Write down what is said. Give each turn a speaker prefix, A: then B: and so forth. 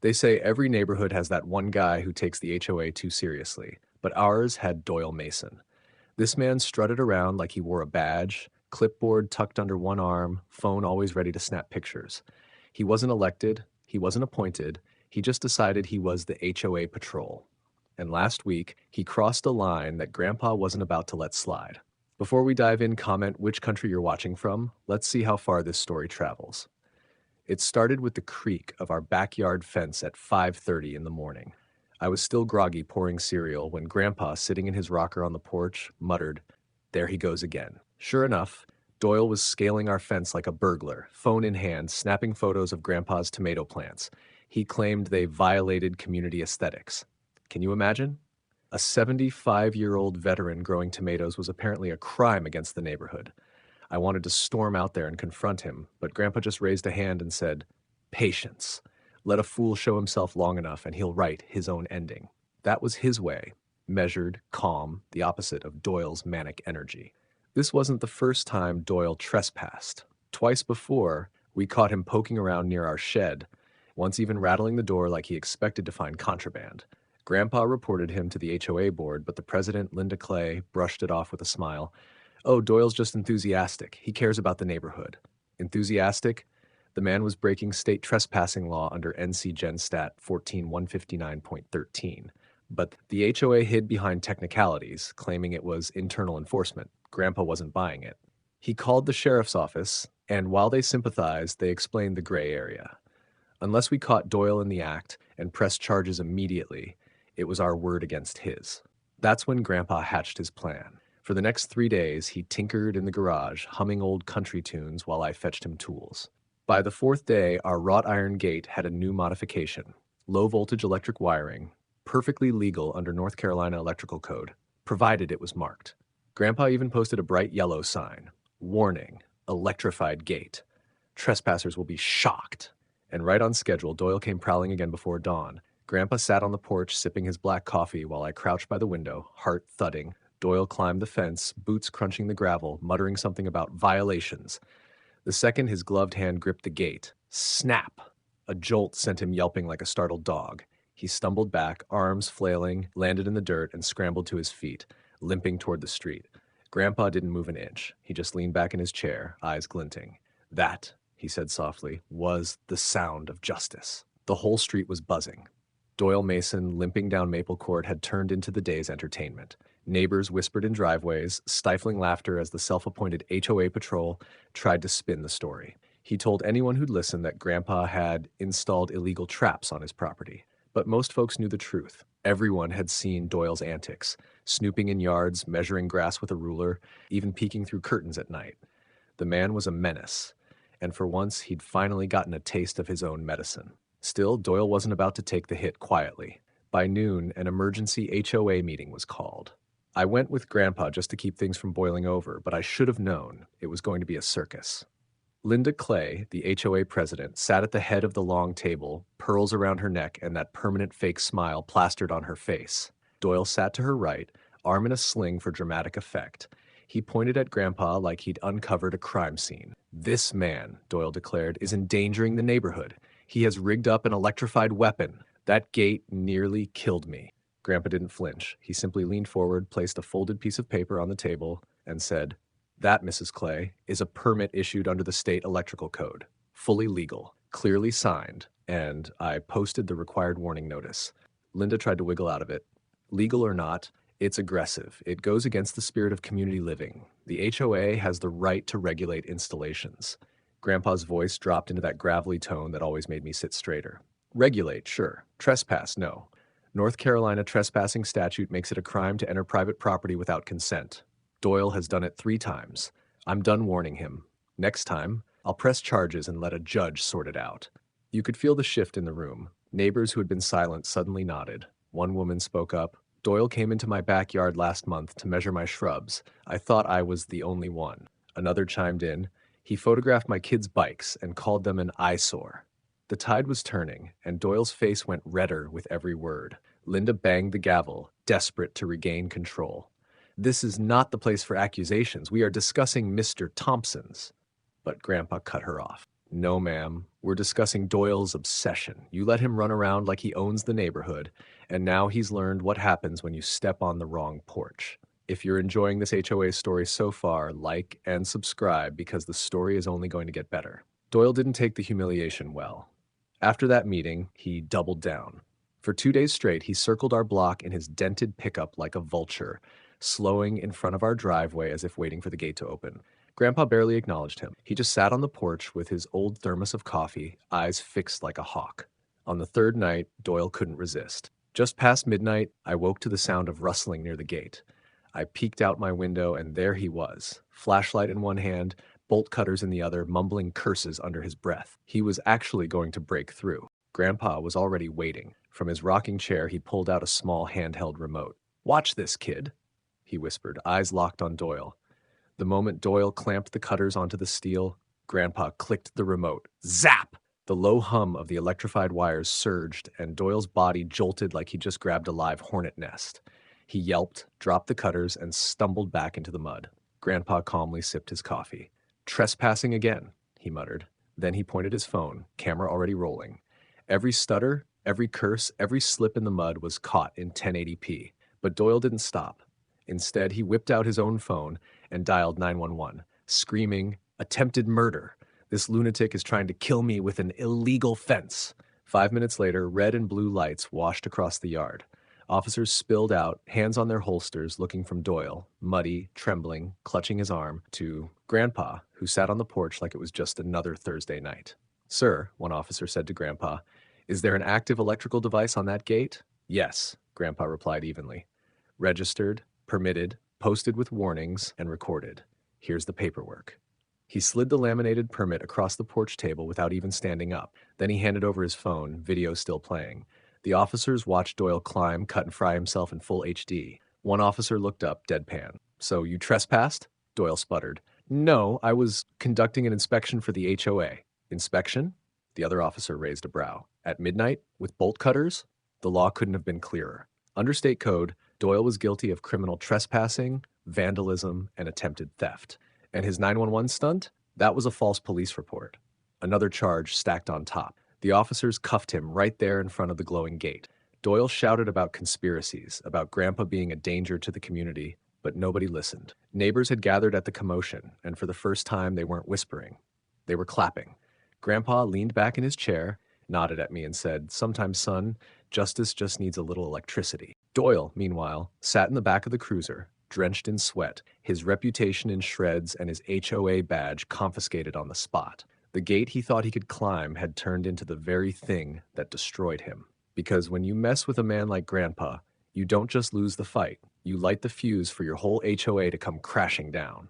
A: They say every neighborhood has that one guy who takes the HOA too seriously, but ours had Doyle Mason. This man strutted around like he wore a badge, clipboard tucked under one arm, phone always ready to snap pictures. He wasn't elected, he wasn't appointed, he just decided he was the HOA patrol. And last week, he crossed a line that Grandpa wasn't about to let slide. Before we dive in, comment which country you're watching from. Let's see how far this story travels. It started with the creak of our backyard fence at 5:30 in the morning. I was still groggy pouring cereal when Grandpa, sitting in his rocker on the porch, muttered, "There he goes again." Sure enough, Doyle was scaling our fence like a burglar, phone in hand, snapping photos of Grandpa's tomato plants. He claimed they violated community aesthetics. Can you imagine? A 75-year-old veteran growing tomatoes was apparently a crime against the neighborhood. I wanted to storm out there and confront him, but Grandpa just raised a hand and said, "Patience. Let a fool show himself long enough and he'll write his own ending." That was his way, measured, calm, the opposite of Doyle's manic energy. This wasn't the first time Doyle trespassed. Twice before, we caught him poking around near our shed, once even rattling the door like he expected to find contraband. Grandpa reported him to the HOA board, but the president, Linda Clay, brushed it off with a smile. "Oh, Doyle's just enthusiastic. He cares about the neighborhood." Enthusiastic? The man was breaking state trespassing law under NC Gen Stat 14159.13. But the HOA hid behind technicalities, claiming it was internal enforcement. Grandpa wasn't buying it. He called the sheriff's office, and while they sympathized, they explained the gray area. Unless we caught Doyle in the act and pressed charges immediately, it was our word against his. That's when Grandpa hatched his plan. For the next 3 days, he tinkered in the garage, humming old country tunes while I fetched him tools. By the 4th day, our wrought iron gate had a new modification: low-voltage electric wiring, perfectly legal under North Carolina electrical code, provided it was marked. Grandpa even posted a bright yellow sign: "Warning, electrified gate. Trespassers will be shocked." And right on schedule, Doyle came prowling again before dawn. Grandpa sat on the porch sipping his black coffee while I crouched by the window, heart thudding. Doyle climbed the fence, boots crunching the gravel, muttering something about violations. The second his gloved hand gripped the gate, snap! A jolt sent him yelping like a startled dog. He stumbled back, arms flailing, landed in the dirt, and scrambled to his feet, limping toward the street. Grandpa didn't move an inch. He just leaned back in his chair, eyes glinting. "That," he said softly, "was the sound of justice." The whole street was buzzing. Doyle Mason, limping down Maple Court, had turned into the day's entertainment. Neighbors whispered in driveways, stifling laughter as the self-appointed HOA patrol tried to spin the story. He told anyone who'd listen that Grandpa had installed illegal traps on his property. But most folks knew the truth. Everyone had seen Doyle's antics, snooping in yards, measuring grass with a ruler, even peeking through curtains at night. The man was a menace, and for once he'd finally gotten a taste of his own medicine. Still, Doyle wasn't about to take the hit quietly. By noon, an emergency HOA meeting was called. I went with Grandpa just to keep things from boiling over, but I should have known it was going to be a circus. Linda Clay, the HOA president, sat at the head of the long table, pearls around her neck and that permanent fake smile plastered on her face. Doyle sat to her right, arm in a sling for dramatic effect. He pointed at Grandpa like he'd uncovered a crime scene. "This man," Doyle declared, "is endangering the neighborhood. He has rigged up an electrified weapon. That gate nearly killed me." Grandpa didn't flinch. He simply leaned forward, placed a folded piece of paper on the table, and said, "That, Mrs. Clay, is a permit issued under the state electrical code. Fully legal, clearly signed," and I posted the required warning notice. Linda tried to wiggle out of it. "Legal or not, it's aggressive. It goes against the spirit of community living. The HOA has the right to regulate installations." Grandpa's voice dropped into that gravelly tone that always made me sit straighter. "Regulate, sure. Trespass, no. North Carolina trespassing statute makes it a crime to enter private property without consent. Doyle has done it 3 times. I'm done warning him. Next time, I'll press charges and let a judge sort it out." You could feel the shift in the room. Neighbors who had been silent suddenly nodded. One woman spoke up. "Doyle came into my backyard last month to measure my shrubs. I thought I was the only one." Another chimed in. "He photographed my kids' bikes and called them an eyesore." The tide was turning, and Doyle's face went redder with every word. Linda banged the gavel, desperate to regain control. "This is not the place for accusations. We are discussing Mr. Thompson's." But Grandpa cut her off. No, ma'am. We're discussing Doyle's obsession. You let him run around like he owns the neighborhood, and now he's learned what happens when you step on the wrong porch. If you're enjoying this HOA story so far, like and subscribe because the story is only going to get better. Doyle didn't take the humiliation well. After that meeting, he doubled down. For 2 days straight, he circled our block in his dented pickup like a vulture, slowing in front of our driveway as if waiting for the gate to open. Grandpa barely acknowledged him. He just sat on the porch with his old thermos of coffee, eyes fixed like a hawk. On the third night, Doyle couldn't resist. Just past midnight, I woke to the sound of rustling near the gate. I peeked out my window, and there he was, flashlight in one hand, bolt cutters in the other, mumbling curses under his breath. He was actually going to break through. Grandpa was already waiting. From his rocking chair, he pulled out a small handheld remote. "Watch this, kid," he whispered, eyes locked on Doyle. The moment Doyle clamped the cutters onto the steel, Grandpa clicked the remote. Zap! The low hum of the electrified wires surged, and Doyle's body jolted like he just grabbed a live hornet nest. He yelped, dropped the cutters, and stumbled back into the mud. Grandpa calmly sipped his coffee. "Trespassing again," he muttered. Then he pointed his phone, camera already rolling. Every stutter, every curse, every slip in the mud was caught in 1080p. But Doyle didn't stop. Instead, he whipped out his own phone and dialed 911, screaming, "Attempted murder. This lunatic is trying to kill me with an illegal fence." 5 minutes later, red and blue lights washed across the yard. Officers spilled out, hands on their holsters, looking from Doyle, muddy, trembling, clutching his arm, to Grandpa, who sat on the porch like it was just another Thursday night. "Sir," one officer said to Grandpa, "is there an active electrical device on that gate?" "Yes," Grandpa replied evenly. "Registered, permitted, posted with warnings, and recorded. Here's the paperwork." He slid the laminated permit across the porch table without even standing up. Then he handed over his phone, video still playing. The officers watched Doyle climb, cut and fry himself in full HD. One officer looked up, deadpan. "So you trespassed?" Doyle sputtered. "No, I was conducting an inspection for the HOA. "Inspection?" The other officer raised a brow. "At midnight? With bolt cutters?" The law couldn't have been clearer. Under state code, Doyle was guilty of criminal trespassing, vandalism, and attempted theft. And his 911 stunt? That was a false police report. Another charge stacked on top. The officers cuffed him right there in front of the glowing gate. Doyle shouted about conspiracies, about Grandpa being a danger to the community, but nobody listened. Neighbors had gathered at the commotion, and for the first time they weren't whispering. They were clapping. Grandpa leaned back in his chair, nodded at me, and said, "Sometimes, son, justice just needs a little electricity." Doyle, meanwhile, sat in the back of the cruiser, drenched in sweat, his reputation in shreds and his HOA badge confiscated on the spot. The gate he thought he could climb had turned into the very thing that destroyed him. Because when you mess with a man like Grandpa, you don't just lose the fight, you light the fuse for your whole HOA to come crashing down.